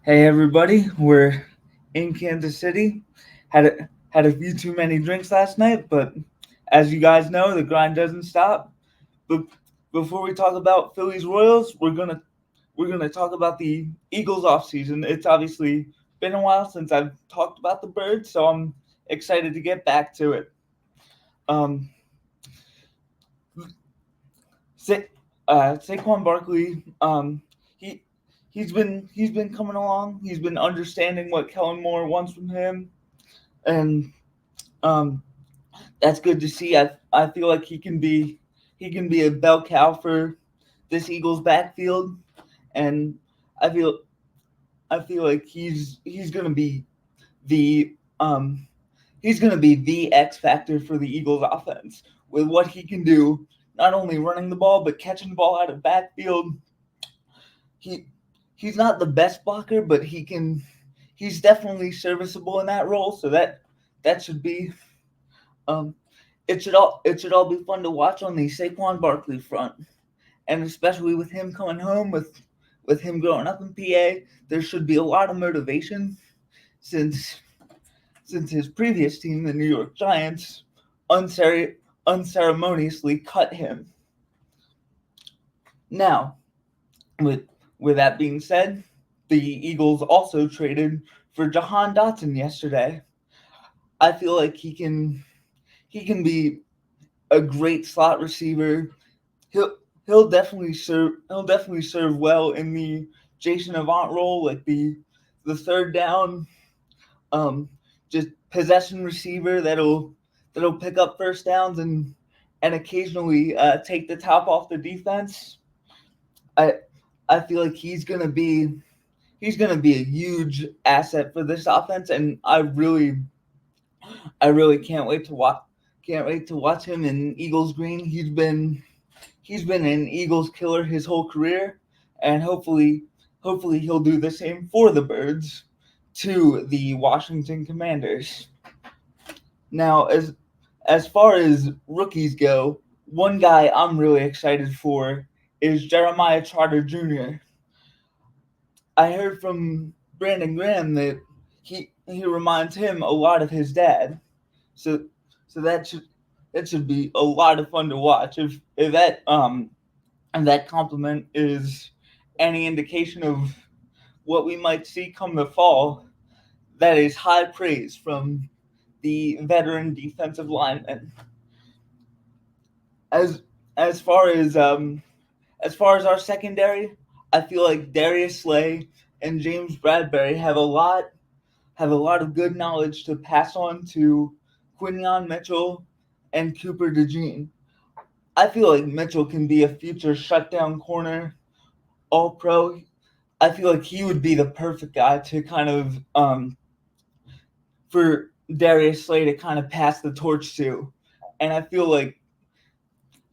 Hey everybody, we're in Kansas City. Had a few too many drinks last night, but as you guys know, the grind doesn't stop. But before we talk about Phillies Royals, we're gonna talk about the Eagles offseason. It's obviously been a while since I've talked about the Birds, so I'm excited to get back to it. Um, Sa- Saquon Barkley, he he's been coming along. He's been understanding what Kellen Moore wants from him, and um, that's good to see. I feel like he can be a bell cow for this Eagles backfield, and I feel I feel like he's gonna be the um he's gonna be the X factor for the Eagles offense with what he can do, not only running the ball but catching the ball out of backfield. He he's not the best blocker, but he's definitely serviceable in that role. So that should be um it should all be fun to watch on the Saquon Barkley front, and especially with him coming home with him growing up in PA, there should be a lot of motivation since since his previous team, the New York Giants, unceremoniously cut him. Now, with with that being said, the Eagles also traded for Jahan Dotson yesterday. I feel like he can be a great slot receiver. He'll he'll definitely serve well in the Jason Avant role, like the third down, um, just possession receiver that'll pick up first downs and occasionally take the top off the defense. I I feel like he's gonna be a huge asset for this offense, and I really can't wait to watch him in Eagles green. He's been an Eagles killer his whole career, and hopefully he'll do the same for the Birds to the Washington Commanders. Now, as far as rookies go, one guy I'm really excited for is Jeremiah Trotter Jr. I heard from Brandon Graham that he reminds him a lot of his dad. So so that should be a lot of fun to watch. If that and that compliment is any indication of what we might see come the fall, that is high praise from the veteran defensive lineman. As as far as um as far as our secondary, I feel like Darius Slay and James Bradbury have a lot of good knowledge to pass on to Quinion Mitchell and Cooper DeJean. I feel like Mitchell can be a future shutdown corner, all pro. I feel like he would be the perfect guy to kind of for Darius Slay to kind of pass the torch to, and I feel like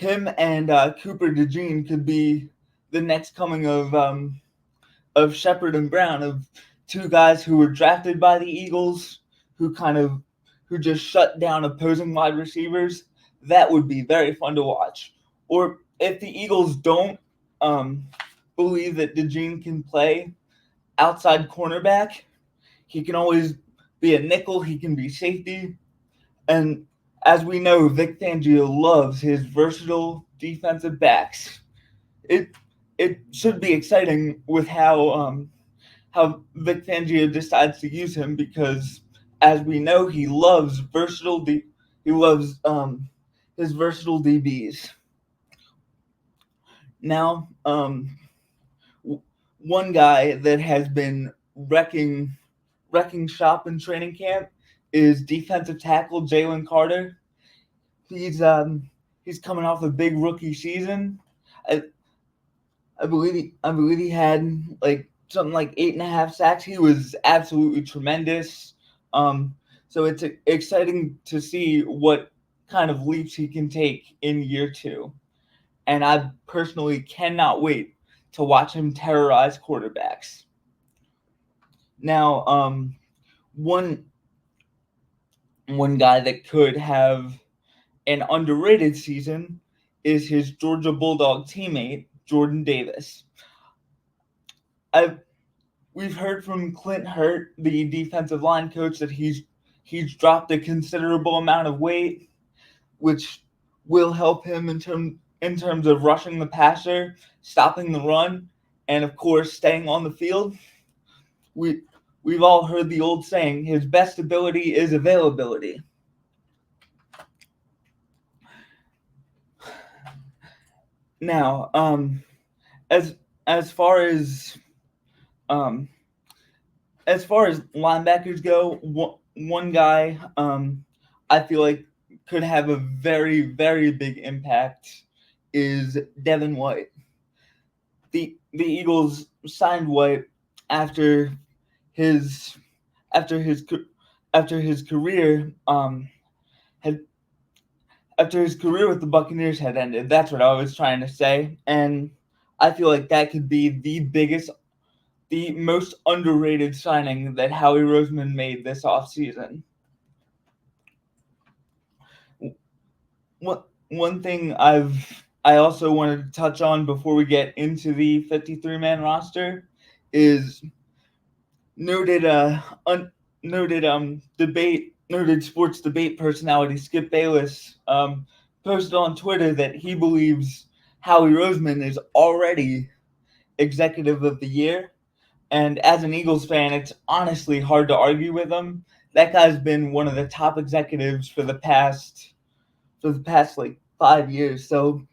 him and Cooper DeJean could be the next coming of Shepard and Brown, of two guys who were drafted by the Eagles, who just shut down opposing wide receivers. That would be very fun to watch. Or if the Eagles don't um, believe that DeJean can play outside cornerback, he can always be a nickel. He can be safety, and as we know, Vic Fangio loves his versatile defensive backs. It it should be exciting with how Vic Fangio decides to use him, because, as we know, he loves his versatile DBs. Now, one guy that has been wrecking shop in training camp is defensive tackle Jalen Carter. He's um he's coming off a big rookie season. I, I believe he had like something like 8.5 sacks. He was absolutely tremendous. Um, so it's exciting to see what kind of leaps he can take in year two, and I personally cannot wait to watch him terrorize quarterbacks. Now, one one guy that could have an underrated season is his Georgia Bulldog teammate Jordan Davis. I we've heard from Clint Hurt, the defensive line coach, that he's dropped a considerable amount of weight, which will help him in terms of rushing the passer, stopping the run, and of course staying on the field. We've all heard the old saying, his best ability is availability. Now, as far as linebackers go, one guy I feel like could have a very, very big impact is Devin White. The Eagles signed White after his career after his career with the Buccaneers had ended. That's what I was trying to say, and I feel like that could be the most underrated signing that Howie Roseman made this offseason. One thing I also wanted to touch on before we get into the 53-man roster is noted sports debate personality Skip Bayless posted on Twitter that he believes Howie Roseman is already executive of the year. And as an Eagles fan, it's honestly hard to argue with him. That guy's been one of the top executives for the past like 5 years. So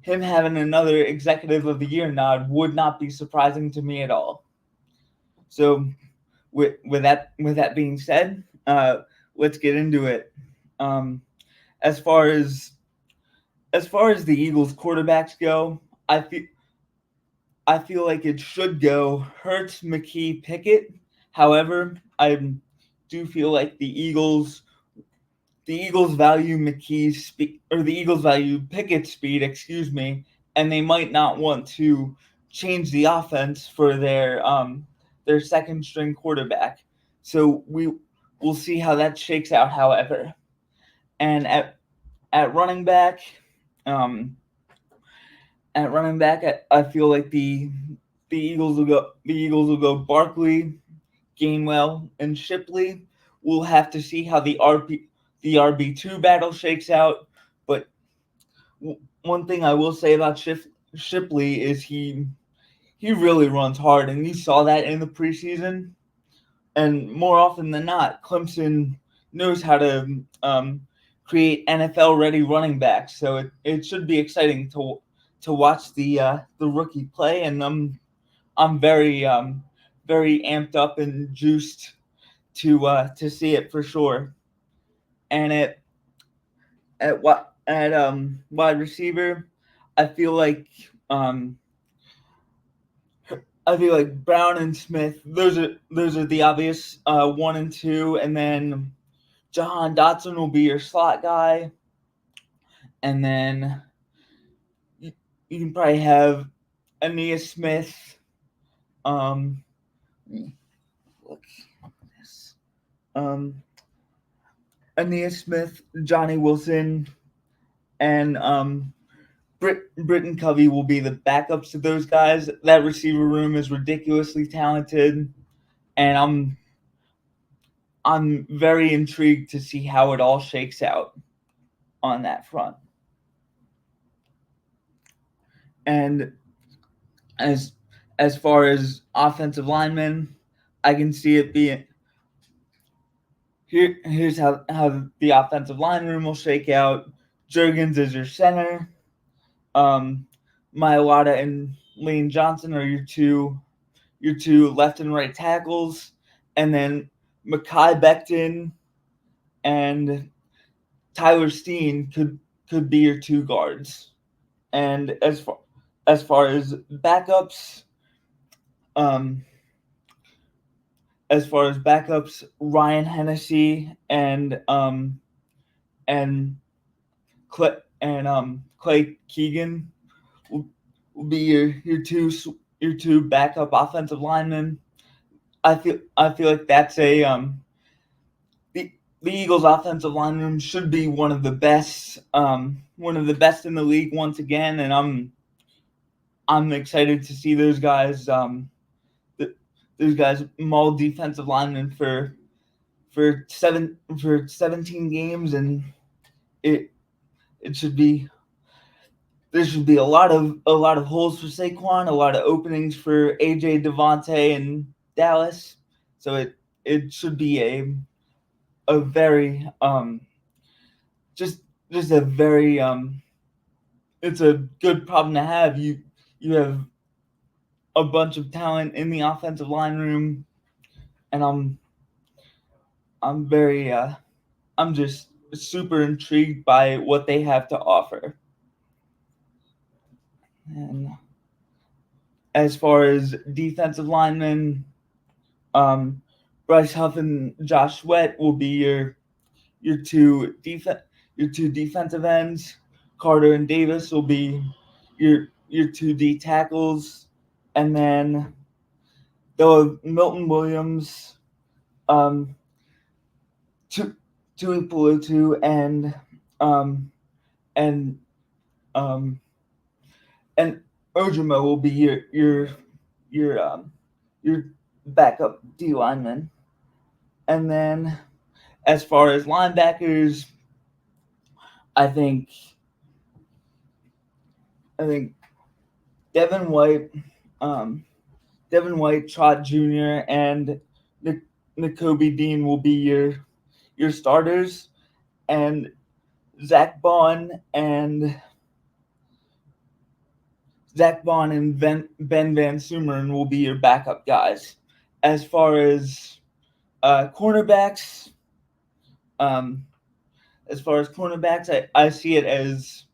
him having another executive of the year nod would not be surprising to me at all. So with that being said, let's get into it. As far as the Eagles quarterbacks go, I feel like it should go Hurts, McKee, Pickett. However, I do feel like the Eagles value McKee's speed, or the Eagles value Pickett's speed, and they might not want to change the offense for their second string quarterback. So we'll see how that shakes out. However, and at running back, I feel like the Eagles will go Barkley, Gainwell, and Shipley. We'll have to see how the RB2 battle shakes out. But one thing I will say about Shipley is he really runs hard, and you saw that in the preseason. And more often than not, Clemson knows how to create NFL-ready running backs. So it should be exciting to watch the rookie play, and I'm very amped up and juiced to see it for sure. And at wide receiver, I feel like Brown and Smith. Those are the obvious 1 and 2, and then Jahan Dotson will be your slot guy, and then you can probably have Aeneas Smith. Aeneas Smith, Johnny Wilson, and Britton Covey will be the backups to those guys. That receiver room is ridiculously talented, and I'm very intrigued to see how it all shakes out on that front. And as far as offensive linemen, I can see it being here's how the offensive line room will shake out. Juergens is your center. Mailata and Lane Johnson are your two left and right tackles, and then Mekhi Becton and Tyler Steen could be your two guards. And as far as backups, Ryan Hennessy and Clay Keegan will be your two backup offensive linemen. I feel like that's a the Eagles offensive line room should be one of the best in the league once again, and I'm excited to see those guys those guys mauled defensive linemen for 17 games, and it should be there should be a lot of holes for Saquon, a lot of openings for AJ, Devontae, and Dallas. So it should be a very just a very it's a good problem to have. You have a bunch of talent in the offensive line room, and I'm very I'm just super intrigued by what they have to offer. And as far as defensive linemen, Bryce Huff and Josh Sweat will be your two defensive ends. Carter and Davis will be your two D tackles, and then they'll have Milton Williams, Tui Pelutu, and Ojimo will be your backup D lineman. And then as far as linebackers, I think Devin White, Trot Jr., and Nakobe Dean will be your starters, and Zach Bond and Ben Van Sumeren will be your backup guys. As far as cornerbacks, I see it as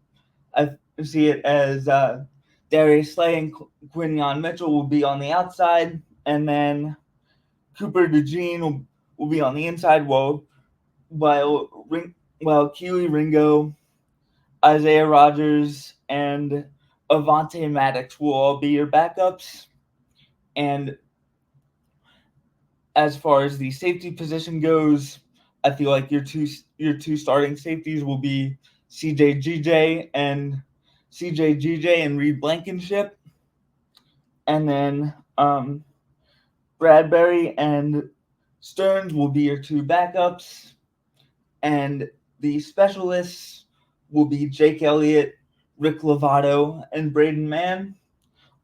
Darius Slay and Quinyon Mitchell will be on the outside, and then Cooper DeJean will be on the inside, while Keely Ringo, Isaiah Rogers, and Avonte Maddox will all be your backups. And as far as the safety position goes, I feel like your two starting safeties will be CJ GJ and Reed Blankenship, and then Bradbury and Stearns will be your two backups, and the specialists will be Jake Elliott, Rick Lovato, and Braden Mann.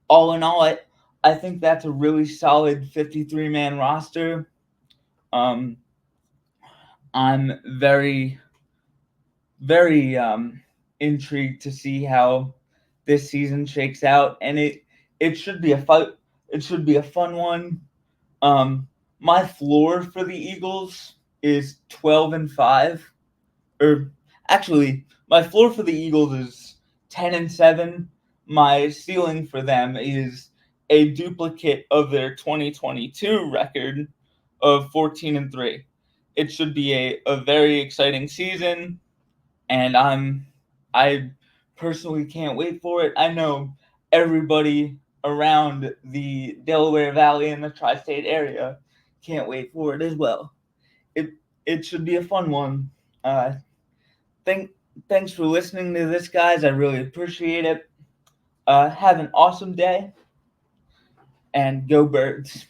All in all, I think that's a really solid 53-man roster. I'm very, very intrigued to see how this season shakes out, and it should be a fun one. My floor for the Eagles is 12-5, or actually, my floor for the Eagles is 10-7. My ceiling for them is a duplicate of their 2022 record of 14-3. It should be a very exciting season, and I personally can't wait for it. I know everybody around the Delaware Valley and the tri-state area can't wait for it as well. It should be a fun one. Thanks for listening to this, guys. I really appreciate it. Have an awesome day, and go Birds.